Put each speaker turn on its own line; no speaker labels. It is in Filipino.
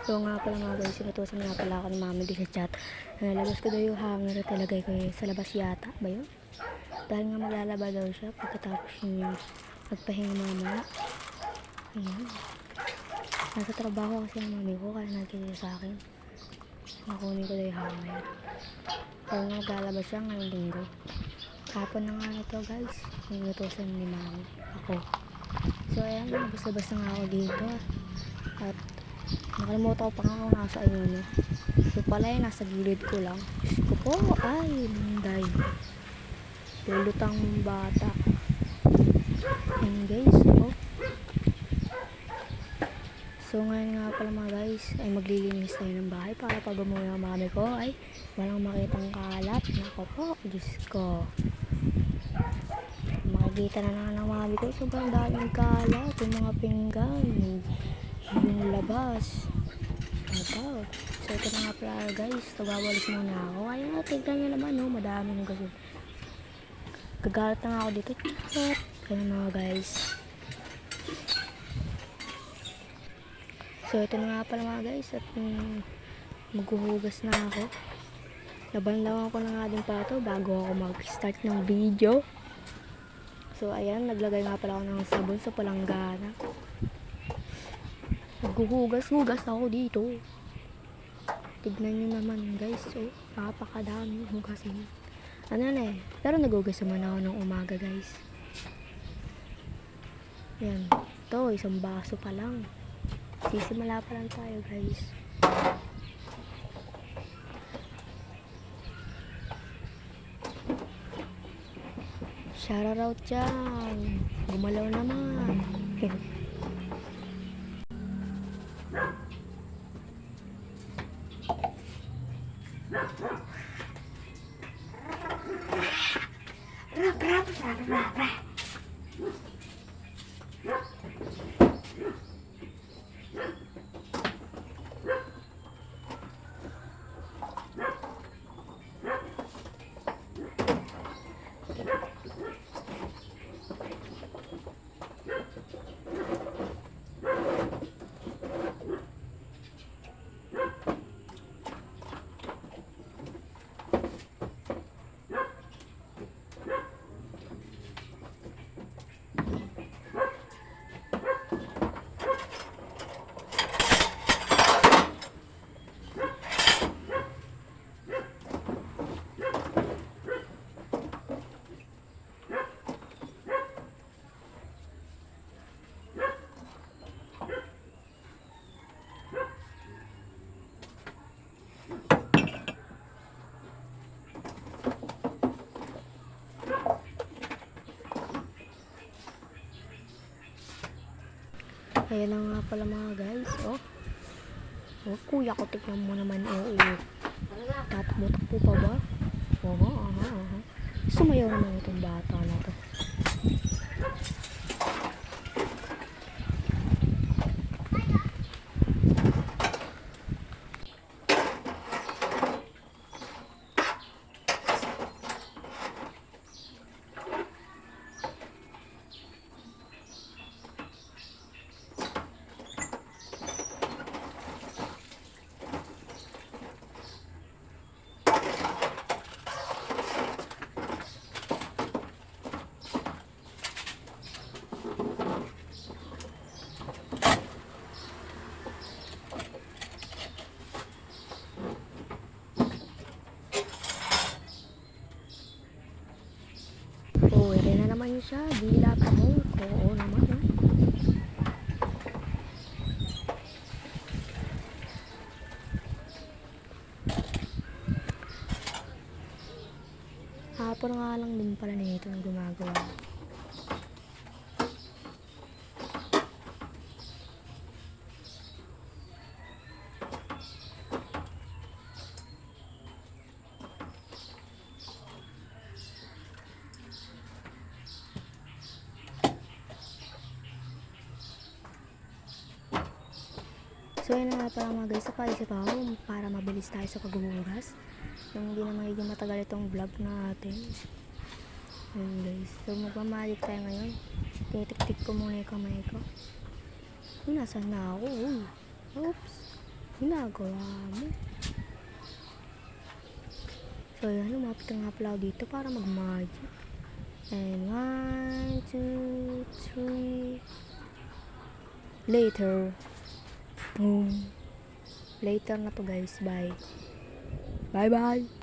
So nga pala mga guys, sinutusan nga pala ako ni mami din sa chat. Nalabas ko daw yung hanger at ilagay ko sa labas yata ba yun? Dahil nga maglalaba daw siya pagkatapos yung magpahinga mamaya. Ayan. Nasa trabaho kasi ang mami ko kaya nagkita sa akin. Nakunin ko daw yung hanger. Kaya nga maglalaba siya ngayong linggo. Kapon na nga nito guys. Sinutusan ni mami. Ako. So ayan, labas-labas na nga ako dito. At nakalimutan ko pa nga kung nasa ayun. So pala yun, nasa gilid ko lang. Diyos ko po, ay, nanday. Lulutang bata. Ayan guys, oh. So ngayon nga pala mga guys, ay maglilinis tayo ng bahay para pag umuwi ang mami ko ay walang makitang kalat. Nako po, Diyos ko. Makikita na ng mami ko, sobrang daming kalat. Yung mga pinggan, yung labas. Ito. So ito na nga pala guys, tawawalis muna ako. Ayan, tignan nyo naman, no? Madami nung kasi. Gagalat na nga ako dito. Chat. Kaya mga guys. So ito na nga pala mga guys. At maghuhugas na ako. Laban-laban ko na nga din pala ito bago ako mag-start ng video. So ayan, naglagay nga pala ako ng sabon sa palanggana. Maghuhugas-hugas ako dito. Tignan nyo naman guys, oh, napakadami hugasin. Ano na eh, pero nagugas naman ako ng umaga guys. Yan, ito, isang baso pa lang. Sisimula pa lang tayo guys. Shoutout dyan. Gumalaw naman. Ayan na nga pala mga guys, oh. Oh, kuya ko, tignan mo naman, oh. Tatakbo-takbo pa ba? Aha. Sumayaw naman itong bata na to. Oh, ere na naman siya. Dila pa mo. Oo naman. Eh. Hapon nga lang din pala nito ang gumagawa. So yun na nga pala mga guys, napaisip ako para mabilis tayo sa paghuhugas. Yung hindi na magiging matagal itong vlog natin. Ayun guys, so magmamalik tayo ngayon. Titik-tik ko muna yung kamay ko. Nasaan na ako? Uy. Oops. ginagawa mo? So yun, lumapit na nga pala ako dito para mag-magic. And 1, 2, 3. Later. Later na to guys. Bye. Bye bye.